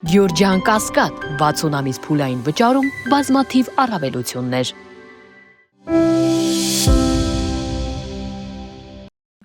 Գյորջյան Կասկադ 60 ամիս փուլային վճարում բազմաթիվ առավելություններ։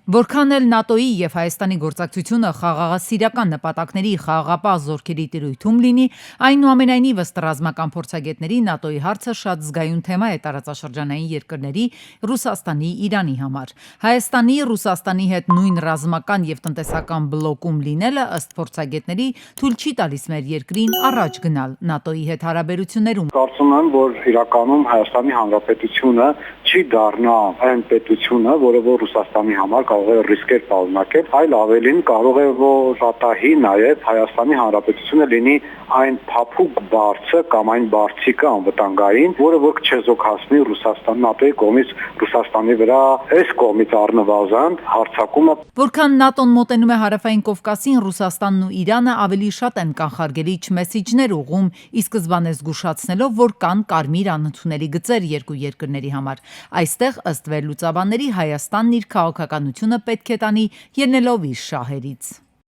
Որքան էլ ՆԱՏՕ-ի եւ Հայաստանի գործակցությունը խաղաղասիրական նպատակների խաղաղապահ զորքերի տիրույթում լինի, այնուամենայնիվ ըստ ռազմական փորձագետների ՆԱՏՕ-ի հարցը շատ զգայուն թեմա է տարածաշրջանային երկրների Ռուսաստանի, Իրանի համար։ Հայաստանի, Ռուսաստանի հետ նույն ռազմական եւ տնտեսական բլոկում լինելը ըստ փորձագետների թույլ չի տալիս մեր երկրին առաջ գնալ ՆԱՏՕ-ի հետ հարաբերություններում։ Կարծում եմ, որ իրականում Հայաստանի Հանրապետությունը չի դառնա այն պետությունը, որը որ Ռուսաստանի համար կարող է ռիսկեր պարունակել, այլ ավելին կարող է որ շատահի նաև Հայաստանի Հանրապետությունը լինի այն փափուկ բարձը կամ այն բարձիկը անվտանգային, որը որ չեզոքացնի Ռուսաստան ՆԱՏՕ-ի կողմից Ռուսաստանի վրա այս կողմից առնվազն հարձակումը։ Որքան ՆԱՏՕ-ն մոտենում է Հարավային Կովկասին, Ռուսաստանն ու Իրանը ավելի շատ են կանխարգելիչ մեսիջներ ուղղում, ի սկզբանե զգուշացնելով, որ կան կարմիր անընդունելի գծեր երկու երկրների համար։ Այստեղ ըստ վերլուծաբանների Հայաստանն իր քաղաքականությունը պետք է տանի ելնելով իր շահերից։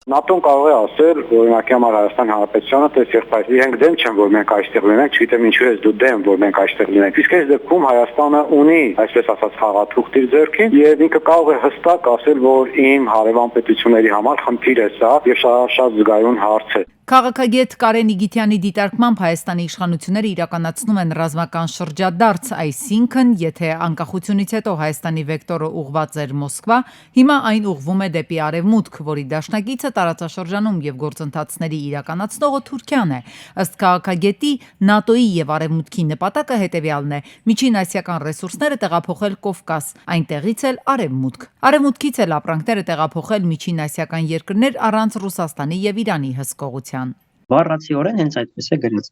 ՆԱՏՕ-ն կարող է ասել, օրինակի համար Հայաստանի Հանրապետությանը, տես եղբայր, իրենք դեմ չեն, որ մենք այստեղ լինենք, չգիտեմ ինչու ես դու դեմ, որ մենք այստեղ լինենք։ Իսկ այս դեպքում Հայաստանը ունի, այսպես ասած, խաղաթուղթ իր ձեռքին, եւ ինքը կարող է հստակ ասել, որ իմ հարևան պետությունների համար խնդիր է սա եւ շատ զգայուն հարց է։ Քաղաքագետ Կարեն Իգիթյանի դիտարկմամբ Հայաստանի իշխանությունները իրականացնում են ռազմական շրջադարձ, այսինքն, եթե անկախությունից հետո Հայաստանի վեկտորը ուղղված էր Մոսկվա, հիմա այն ուղղվում է դեպի արևմուտք, որի դաշնակիցը տարածաշրջանում եւ գործընթացների իրականացնողը Թուրքիան է։ Ըստ քաղաքագետի, ՆԱՏՕ-ի եւ արևմուտքի նպատակը հետեւյալն է՝ միջին ասիական ռեսուրսները տեղափոխել Կովկաս, այնտեղից էլ արևմուտք։ Արևմուտքից էլ ապրանքները տեղափոխել միջին ասիական երկրներ առանց Ռուսաստանի եւ Իրանի հսկողության։ Բառացիորեն հենց այդպես է գրած,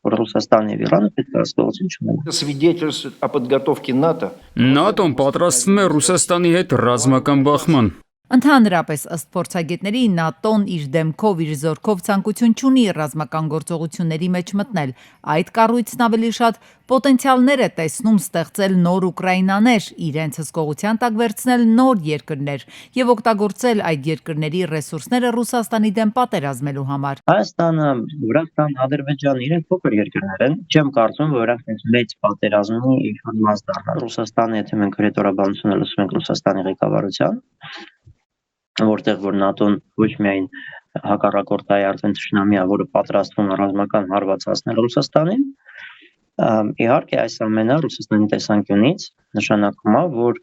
որ Ռուսաստանն եւ Իրանը պետք է հսկողություն չունենան։ Свидетельствует о подготовке НАТО. ՆԱՏՕ-ն պատրաստվում է Ռուսաստանի հետ ռազմական բախման։ Ընդհանրապես ըստ փորձագետների ՆԱՏՕ-ն իր դեմքով, իր զորքով ցանկություն չունի ռազմական գործողությունների մեջ մտնել։ Այդ կառույցն ավելի շատ պոտենցիալներ է տեսնում ստեղծել նոր Ուկրաինաներ, իրենց հսկողության տակ վերցնել նոր երկրներ եւ օգտագործել այդ երկրների ռեսուրսները Ռուսաստանի դեմ պատերազմելու համար։ Հայաստանը, Վրաստան, Ադրբեջան իրենք փոքր երկրներ են, չեմ կարծում, որ նրանք մեծ պատերազմի իշխանված դառնան։ Ռուսաստանը, եթե մենք հրետորաբանությունը լսում ենք Ռուսաստանի ղեկավարության, որտեղ որ ՆԱՏՕ-ն ոչ միայն հակառակորդային արդեն թշնամի է, որը պատրաստվում է ռազմական հարված հասնել Ռուսաստանին, իհարկե այս ամենը Ռուսաստանի տեսանկյունից նշանակում է, որ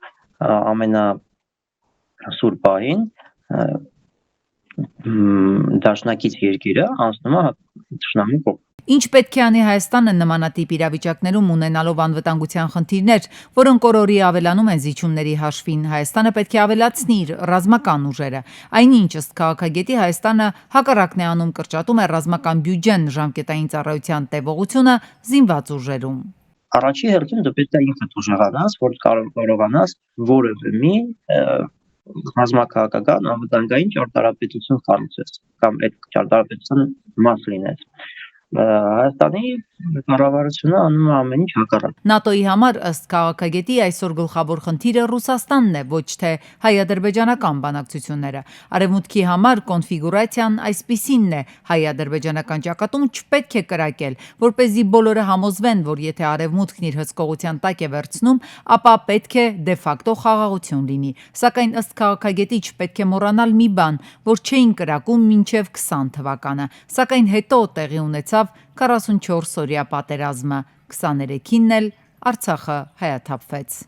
ամենասուր պահին դաշնակից երկիրը անցնում է թշնամի կողմ։ Ինչ պետք է անի Հայաստանը նմանատիպ իրավիճակներում ունենալով անվտանգության խնդիրներ, որոնք օրորի ավելանում են զիջումների հաշվին, Հայաստանը պետք է ավելացնի իր ռազմական ուժերը։ Այնինչ ըստ քաղաքագետի Հայաստանը հակառակն է անում, կրճատում է ռազմական բյուջեն, ժամկետային ծառայության տևողությունը զինված ուժերում։ Առաջի հերթին դու պետք է ինքդ ուժեղանաս, որ կարողանաս որևէ մի ռազմաքաղաքական անվտանգային ճարտարապետություն կառուցես կամ այդ ճարտարապետության մաս լինես։ Հայաստանի կառավարությունը անում է ամեն ինչ հակառակ։ ՆԱՏՕ-ի համար ըստ քաղաքագետի այսօր գլխավոր խնդիրը Ռուսաստանն է, ոչ թե հայ-ադրբեջանական բանակցությունները։ Արևմուտքի համար կոնֆիգուրացիան այսպիսինն է՝ հայ-ադրբեջանական ճակատում չպետք է կրակել, որպեսզի բոլորը համոզվեն, որ եթե արևմուտքն իր հսկողության տակ է վերցնում, ապա պետք է դե ֆակտո խաղաղություն լինի։ Սակայն ըստ քաղաքագետի չպետք է մոռանալ մի բան, որ չէին կրակում մինչև 20 թվականը, սակայն հետո տեղի ունեցավ 44-օրյա պատերազմը, 23-ին էլ Արցախը հայաթափվեց։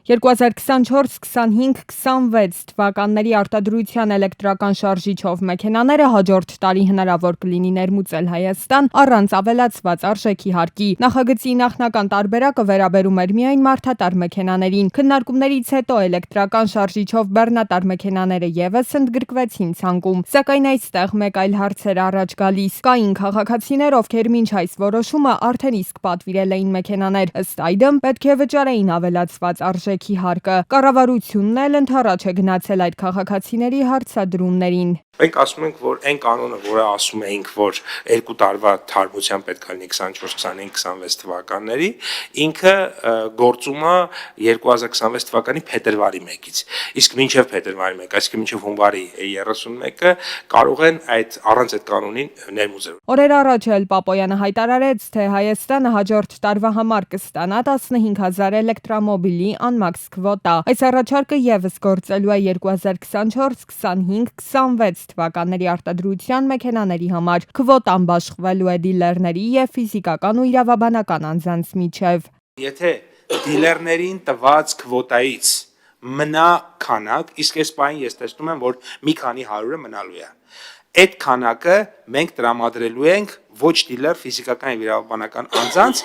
2024, 25, 26 թվականների արտադրության էլեկտրական շարժիչով մեքենաները հաջորդ տարի հնարավոր կլինի ներմուծել Հայաստան առանց ավելացված արժեքի հարկի։ Նախագծի նախնական տարբերակը վերաբերում էր միայն մարդատար մեքենաներին։ Քննարկումներից հետո էլեկտրական շարժիչով բեռնատար մեքենաները եւս ընդգրկվեցին ցանկում, սակայն այստեղ մեկ այլ հարց էր առաջ գալիս։ Կային քաղաքացիներ, ովքեր մինչ այս որոշումը արդեն իսկ պատվիրել էին մեքենաներ, ըստ այդմ պետք է վճարեին ավելացված արժեք արժեքի հարկը։ Կառավարությունն էլ ընդառաջ է գնացել այդ քաղաքացիների հարցադրումներին։ Մենք ասում ենք, որ այն կանոնը, որը ասում էինք, որ 2 տարվա թարմության պետք է լինի 24-25-26 թվականների, ինքը գործում է 2026 թվականի փետրվարի 1-ից։ Իսկ մինչև փետրվարի 1, այսինքն մինչև հունվարի 31-ը կարող են առանց այդ կանոնին ներմուծել։ Օրեր առաջ էլ Պապոյանը հայտարարեց, թե Հայաստանը հաջորդ տարվա համար կստանա 15,000 էլեկտրամոբիլի անմաքս քվոտա։ Այս առաջարկը եւս գործելու է 2024, 25, 26 թվականների արտադրության մեքենաների համար։ Քվոտան բաշխվելու է դիլերների եւ ֆիզիկական ու իրավաբանական անձանց միջև։ Եթե դիլերներին տված քվոտայից մնա քանակ, իսկ այս պահին ես տեսնում եմ, որ մի քանի 100-ը մնալու է։ Այդ քանակը մենք տրամադրելու ենք ոչ դիլեր ֆիզիկական եւ իրավաբանական անձանց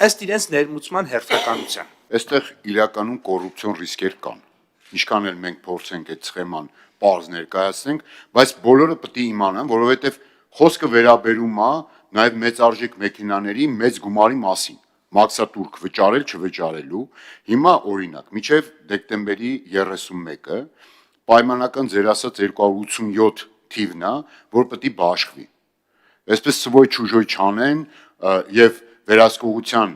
ըստ իրենց ներմուծման հերթականության։ Այստեղ իրականում կոռուպցիոն ռիսկեր կան։ Ինչքան էլ մենք փորձենք այդ սխեման պարզ ներկայացնենք, բայց բոլորը պետք է իմանան, որովհետեւ խոսքը վերաբերում է նաեւ մեծարժեք մեքենաների մեծ գումարի մասին։ Մաքսատուրք վճարել չվճարելու։ Հիմա օրինակ, մինչև դեկտեմբերի 31-ը պայմանական ձեր ասած 287 թիվն է, որ պետք է բաշխվի։ Այսպես սվոյ ճուժոյ չանեն եւ վերահսկողության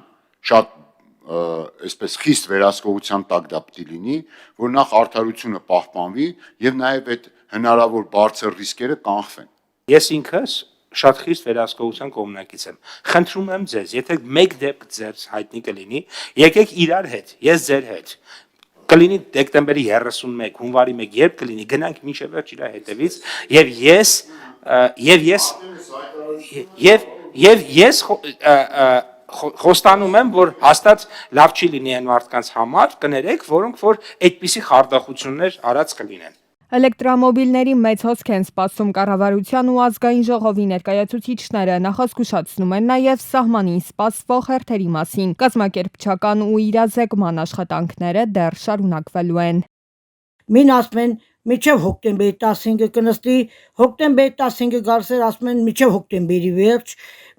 շատ այսպես խիստ վերահսկողության տակ դա պետք է լինի, որ նախ արդարությունը պահպանվի եւ նաեւ այդ հնարավոր բարձր ռիսկերը կանխվեն։ Ես ինքս շատ խիստ վերահսկողության կողմնակից եմ։ Խնդրում եմ ձեզ, եթե մեկ դեպք ձեզ հայտնի կլինի, եկեք իրար հետ, ես ձեր հետ։ Կլինի դեկտեմբերի 31, հունվարի 1, երբ կլինի, գնանք մինչև վերջ իրա հետևից եւ ես խոստանում եմ, որ հաստատ լավ չի լինի այն մարդկանց համար, կներեք, որոնք որ այդպիսի խարդախություններ արած կլինեն։ Էլեկտրամոբիլների մեծ հոսք են սպասում կառավարության ու ազգային ժողովի ներկայացուցիչները, նախազգուշացնում են նաև սահմանին սպասվող հերթերի մասին։ Կազմակերպչական ու իրազեկման աշխատանքները դեռ շարունակվելու են։ Մին ասում են մինչև հոկտեմբերի 15-ը կնստի, հոկտեմբերի 15-ը գարսեր ասում են մինչև հոկտեմբերի վերջ,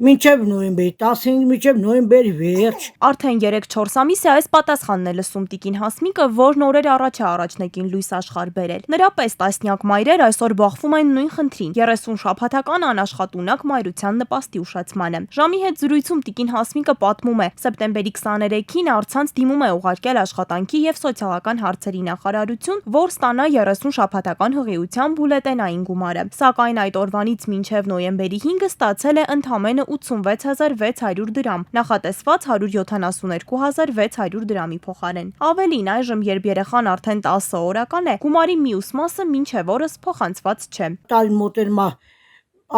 մինչև նոյեմբերի 15, մինչև նոյեմբերի վերջ։ Արդեն 3-4 ամիս է այս պատասխանն է լսում տիկին Հասմիկը, որն օրեր առաջ է առաջնեկին լույս աշխարհ բերել։ Նրա պես տասնյակ մայրեր այսօր բախվում են նույն խնդրին՝ 30 շաբաթական անաշխատունակ մայրության նպաստի ուշացմանը։ Ժամի հետ զրույցում տիկին Հասմիկը պատմում է, սեպտեմբերի 23-ին առցանց դիմում է ուղարկել աշխատանքի եւ սոցիալական հարցերի նախարարություն, որ ստանա 30 շաբաթական հղիության բուլետենային գումարը։ Սակայն այդ օրվանից մինչև նոյեմբերի 5-ը ստացել է ընդամենը 86600 դրամ, նախատեսված 172600 դրամի փոխարեն։ Ավելին, այժմ երբ երեխան արդեն 10 օրական է, գումարի մյուս մասը մինչև օրս փոխանցված չէ։ Տարին մոտենմա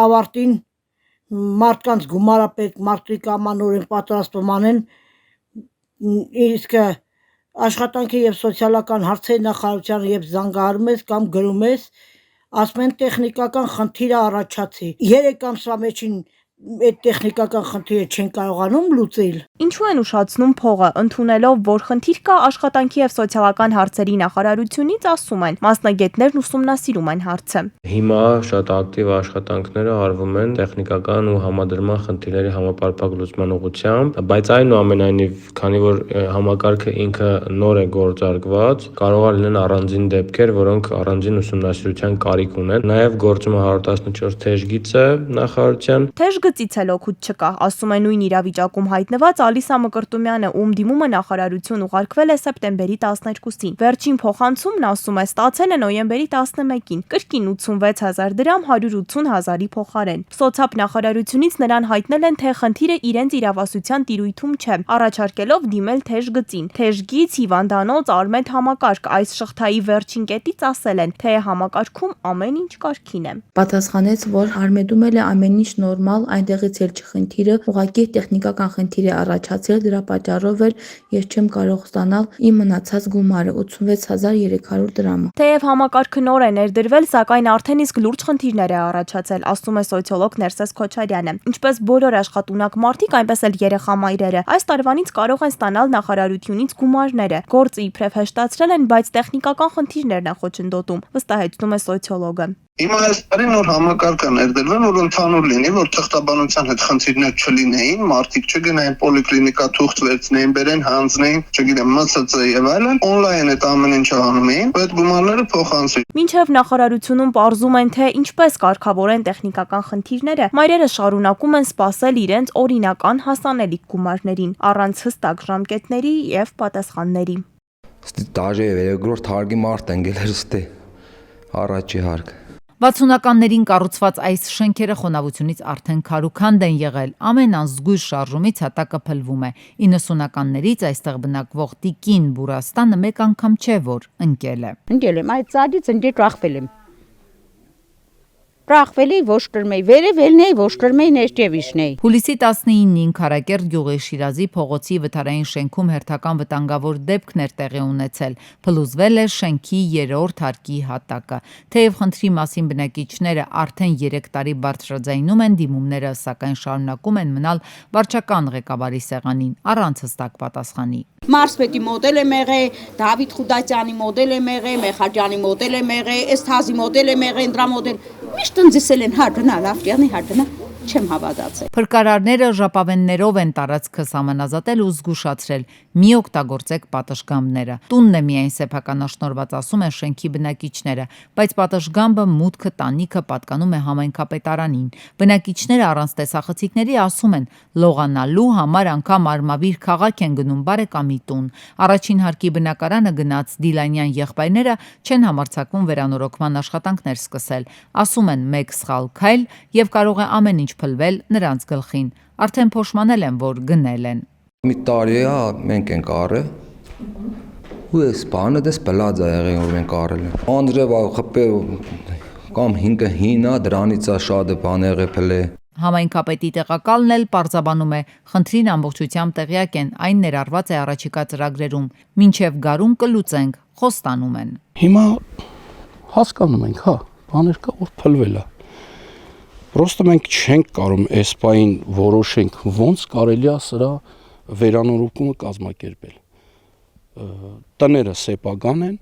ավարտին մարդկանց գումարը պետք մարդիկ ամանորեն պատրաստում անեն, իսկ աշխատանքի եւ սոցիալական հարցերի նախարարությանը եւ զանգահարում ես կամ գրում ես, ասում են տեխնիկական խնդիր առաջացի։ 3 ամսվա մեջին այդ տեխնիկական խնդիրը չեն կարողանում լուծել։ Ինչու են ուշացնում փողը, ընդունելով, որ խնդիր կա աշխատանքի եւ սոցիալական հարցերի նախարարությունից, ասում են, մասնագետներն ուսումնասիրում են հարցը։ Հիմա շատ ակտիվ աշխատանքները արվում են տեխնիկական ու համադրման խնդիրների համապարփակ լուծման ուղղությամբ, բայց այնուամենայնիվ, քանի որ համակարգը ինքը նոր է գործարկված, կարող է լինեն առանձին դեպքեր, որոնք առանձին ուսումնասիրության կարիք ունեն։ Նաեւ գործում է 114 թեժգիծը նախարարության։ Թեժգծից էլ օգուտ չկա, ասում է նույն իրավիճակում հայտնված Ալիսա Մկրտումյանը, ում դիմումը նախարարություն ուղարկվել է սեպտեմբերի 12-ին։ Վերջին փոխանցումն, ասում է, ստացել է նոյեմբերի 11-ին, կրկին 86000 դրամ 180,000-ի փոխարեն։ Սոցիալ նախարարությունից նրան հայտնել են, թե խնդիրը իրենց իրավասության տիրույթում չէ, առաջարկելով դիմել թեժգծին։ Թեժգիծ, հիվանդանոց, արմետ համակարգ, այս շղթայի վերջին կետից ասել են, թե համակարգում ամեն ինչ կարգին է։ Պատասխանեց, որ Արմեդում էլ է ամեն ինչ նորմալ, այնտեղից էլ չխնդիրը, ուղղակի տեխնիկական խնդիր է առաջացել, դրա պատճառով էլ ես չեմ կարող ստանալ իմ մնացած գումարը 86300 դրամը։ Թեև համակարգը նոր է ներդրվել, սակայն արդեն իսկ լուրջ խնդիրներ է առաջացել, ասում է սոցիոլոգ Ներսես Քոչարյանը։ Ինչպես բոլոր աշխատունակ մարդիկ, այնպես էլ երեխա մայրերը այս տարվանից կարող են ստանալ նախարարությունից գումարները։ Գործը իբրև հեշտացրել են, բայց տեխնիկական խնդիրներն են խոչընդոտում, վստահեցնում է սոցիոլոգը։ Հիմա այս տարի նոր համակարգ է ներդրվել, որ ընդհանուր լինի, որ թղթաբանության հետ խնդիրներ չլինեին, մարդիկ չգնային պոլիկլինիկա թուղթ վերցնեին, բերեն հանձնեին, չգիտեմ, ՄՍՑ եւ այլն, on-line այդ ամեն ինչը անում էին, այդ գումարները փոխանցվին։ Մինչև նախարարությունում պարզում են, թե ինչպես կարգավորեն տեխնիկական խնդիրները, մայրերը շարունակում են սպասել իրենց օրինական հասանելիք գումարներին, առանց հստակ ժամկետների եւ պատասխանների։ Դաժե երկրորդ հարգի մարդ են գելեր ստե առաջի հարկ 60-ականներին կառուցված այս շենքերը խոնավությունից արդեն քարուքանդ են եղել, ամեն անզգույշ շարժումից հատակը փլվում է, 90-ականներից այստեղ բնակվող Տիկին Բուրաստանը մեկ անգամ չէ, որ ընկել է։ Ընկել եմ, այդ ծադից ընկել տրախվել եմ։ Տրախվելի ոչ կրմեի, վերևելնեի ոչ կրմեի ներջևիշնեի։ Հուլիսի 19-ին Քարակերտ գյուղի Շիրազի փողոցի վթարային շենքում հերթական վտանգավոր դեպքն էր տեղի ունեցել։ Փլուզվել է շենքի 3-րդ հարկի հատակը։ Թեև խնդրի մասին բնակիչները արդեն 3 տարի բարձրաձայնում են դիմումները, սակայն շարունակում են մնալ վարչական ղեկավարի սեղանին առանց հստակ պատասխանի։ Մարսպետի մոդել եմ եղել, Դավիթ Խուդատյանի մոդել եմ եղել, Մեխաջյանի մոդել եմ եղել, Էսթազի մոդել եմ եղել, դրա մոդել։ Միշտ ընձիսել են հարգնա, Լավրյանի հարգնա, չեմ հավատացել։ Փրկարարները ժապավեններով են տարածքը սահմանազատել ու զգուշացրել՝ մի օգտագործեք պատշգամբները։ Տունն է միայն սեփականաշնորհված, ասում են շենքի բնակիչները, բայց պատշգամբը մուտքը տանիքը պատկանում է համայնքապետարանին։ Բնակիչները առանց տեսախցիկների ասում են՝ լողանալու համար անգամ Արմավիր քաղաք են գնում բարեկամի տուն։ Առաջին հարկի բնակարանը գնաց Դիլանյան եղբայրները չեն համարձակվում վերանորոգման աշխատանքներ սկսել։ Ասում են՝ մեկ սխալ քայլ եւ կարող է ամեն ինչ փլվել նրանց գլխին։ Արդեն փոշմանել են, որ գնել են։ Մի տարի է, մենք ենք առել։ Ու այս բանը դες բլած է եղել, որ մենք առել ենք։ Անդրեվա խփե կամ 5-ը հինա, դրանից է շատ բան եղել փլե։ Համայնքապետի տեղակալն էլ պարզաբանում է, խնդրին ամբողջությամբ տեղյակ են, այն ներառված է առաջիկա ծրագրերում, մինչև գարուն կլուծենք, խոստանում են։ Հիմա հասկանում ենք, հա, բաներ կա, որ փլվել է։ Պրոստը մենք չենք կարող այս պահին որոշենք ոնց կարելի է սրա վերանորոգումը կազմակերպել։ Տները սեփական են,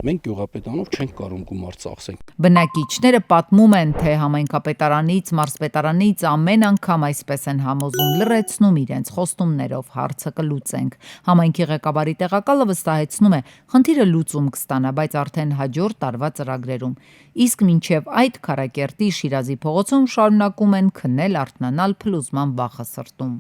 մենք գյուղապետանով չենք կարող գումար ծախսենք։ Բնակիչները պատմում են, թե համայնքապետարանից, մարզպետարանից ամեն անգամ այսպես են համոզում, լրացնում իրենց խոստումներով հարցը կլուծենք։ Համայնքի ղեկավարի տեղակալը վստահեցնում է, խնդիրը լուծում կստանա, բայց արդեն հաջորդ տարվա ծրագրերում։ Իսկ մինչև այդ Քարակերտի Շիրազի փողոցում շարունակում են քնել արթնանալ փլուզման վախը սրտում։